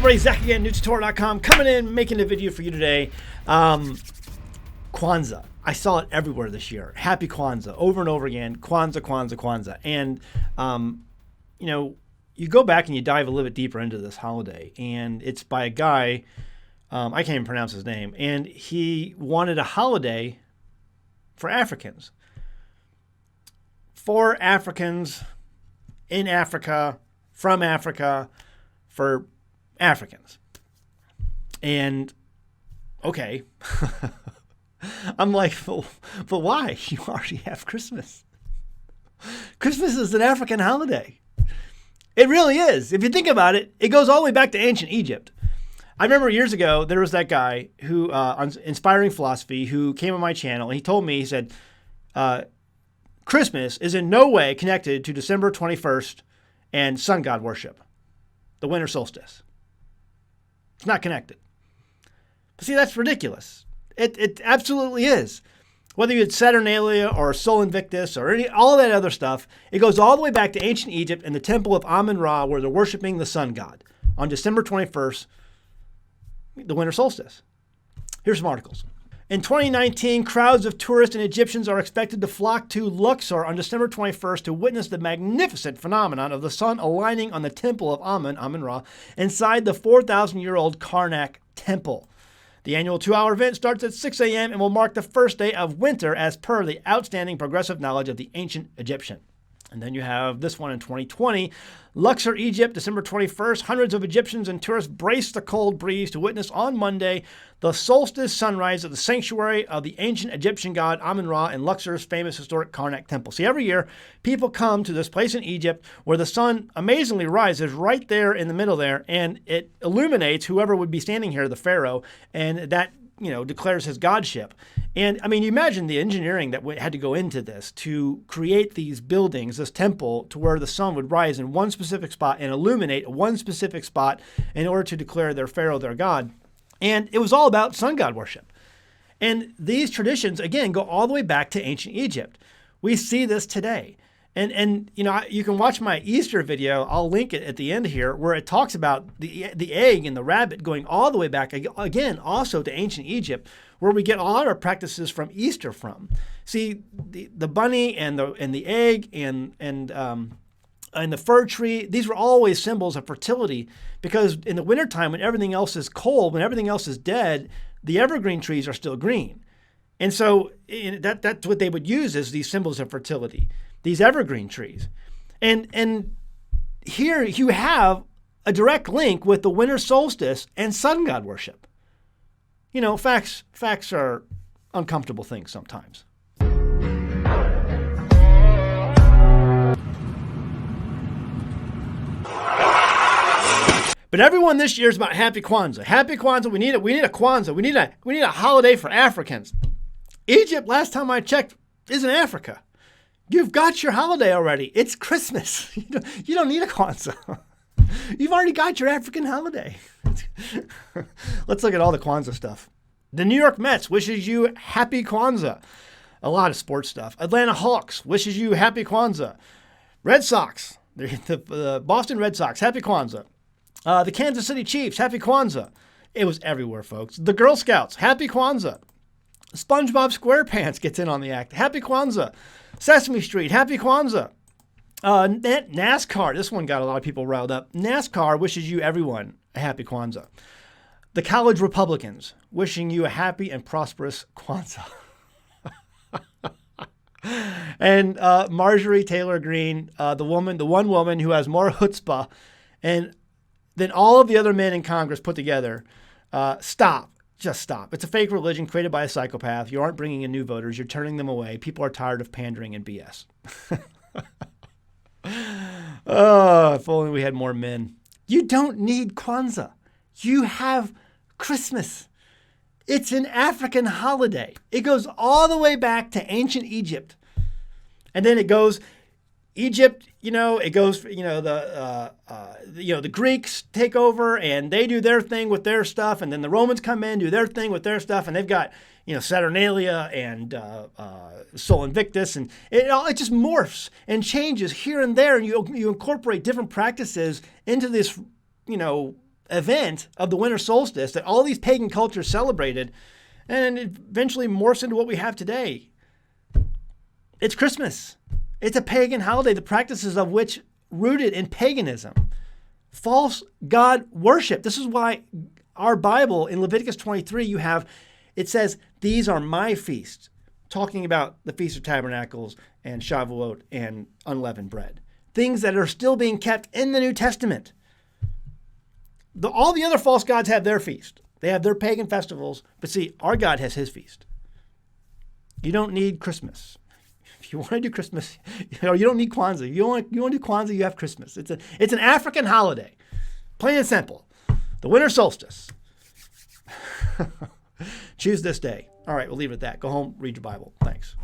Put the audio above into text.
everybody, Zach again, newtutorial.com, coming in, making a video for you today. Kwanzaa. I saw it everywhere this year. Happy Kwanzaa, over and over again. Kwanzaa, Kwanzaa, Kwanzaa. And, you know, you go back and you dive a little bit deeper into this holiday, and it's by a guy, I can't even pronounce his name, and he wanted a holiday for Africans. For Africans, in Africa, from Africa, for Africans. And, okay. I'm like, but why? You already have Christmas. Christmas is an African holiday. It really is. If you think about it, it goes all the way back to ancient Egypt. I remember years ago, there was that guy who, on Inspiring Philosophy, who came on my channel, and he told me, he said, Christmas is in no way connected to December 21st and sun god worship, the winter solstice. It's not connected. But see, that's ridiculous. It absolutely is. Whether you had Saturnalia or Sol Invictus or all that other stuff, it goes all the way back to ancient Egypt and the temple of Amun-Ra, where they're worshiping the sun god on December 21st, the winter solstice. Here's some articles. In 2019, crowds of tourists and Egyptians are expected to flock to Luxor on December 21st to witness the magnificent phenomenon of the sun aligning on the temple of Amun-Ra, inside the 4,000-year-old Karnak temple. The annual 2-hour event starts at 6 a.m. and will mark the first day of winter as per the outstanding progressive knowledge of the ancient Egyptian. And then you have this one in 2020. Luxor, Egypt, December 21st. Hundreds of Egyptians and tourists brace the cold breeze to witness on Monday the solstice sunrise at the sanctuary of the ancient Egyptian god Amun-Ra in Luxor's famous historic Karnak temple. See, every year, people come to this place in Egypt where the sun amazingly rises right there in the middle there, and it illuminates whoever would be standing here, the pharaoh, and that, you know, declares his godship. And I mean, you imagine the engineering that had to go into this to create these buildings, this temple, to where the sun would rise in one specific spot and illuminate one specific spot in order to declare their pharaoh their god. And it was all about sun god worship. And these traditions, again, go all the way back to ancient Egypt. We see this today. And you know, you can watch my Easter video. I'll link it at the end here, where it talks about the egg and the rabbit going all the way back, again, also to ancient Egypt, where we get a lot of our practices from Easter from. See, the bunny and the egg and the fir tree, these were always symbols of fertility, because in the wintertime, when everything else is cold, when everything else is dead, the evergreen trees are still green. And so that's what they would use as these symbols of fertility, these evergreen trees. And here you have a direct link with the winter solstice and sun god worship. You know, facts are uncomfortable things sometimes. But everyone this year is about Happy Kwanzaa. Happy Kwanzaa. We need a Kwanzaa. We need a holiday for Africans. Egypt, last time I checked, isn't Africa. You've got your holiday already. It's Christmas. You don't need a Kwanzaa. You've already got your African holiday. Let's look at all the Kwanzaa stuff. The New York Mets wishes you Happy Kwanzaa. A lot of sports stuff. Atlanta Hawks wishes you Happy Kwanzaa. Red Sox, the Boston Red Sox, Happy Kwanzaa. The Kansas City Chiefs, Happy Kwanzaa. It was everywhere, folks. The Girl Scouts, Happy Kwanzaa. SpongeBob SquarePants gets in on the act. Happy Kwanzaa. Sesame Street, Happy Kwanzaa. NASCAR, this one got a lot of people riled up. NASCAR wishes you everyone a Happy Kwanzaa. The College Republicans, wishing you a happy and prosperous Kwanzaa. And Marjorie Taylor Greene, the one woman who has more chutzpah than all of the other men in Congress put together. Stop. Just stop. It's a fake religion created by a psychopath. You aren't bringing in new voters. You're turning them away. People are tired of pandering and BS. Oh, if only we had more men. You don't need Kwanzaa. You have Christmas. It's an African holiday. It goes all the way back to ancient Egypt. And then it goes Egypt, it goes, the Greeks take over and they do their thing with their stuff. And then the Romans come in, do their thing with their stuff. And they've got, Saturnalia and Sol Invictus. And it just morphs and changes here and there. And you incorporate different practices into this, event of the winter solstice that all these pagan cultures celebrated and eventually morphs into what we have today. It's Christmas. It's a pagan holiday, the practices of which rooted in paganism. False God worship. This is why our Bible in Leviticus 23, it says, these are my feasts, talking about the Feast of Tabernacles and Shavuot and unleavened bread. Things that are still being kept in the New Testament. All the other false gods have their feast. They have their pagan festivals, but see, our God has his feast. You don't need Christmas. If you want to do Christmas, you don't need Kwanzaa. You want to do Kwanzaa, you have Christmas. It's an African holiday. Plain and simple. The winter solstice. Choose this day. All right, we'll leave it at that. Go home, read your Bible. Thanks.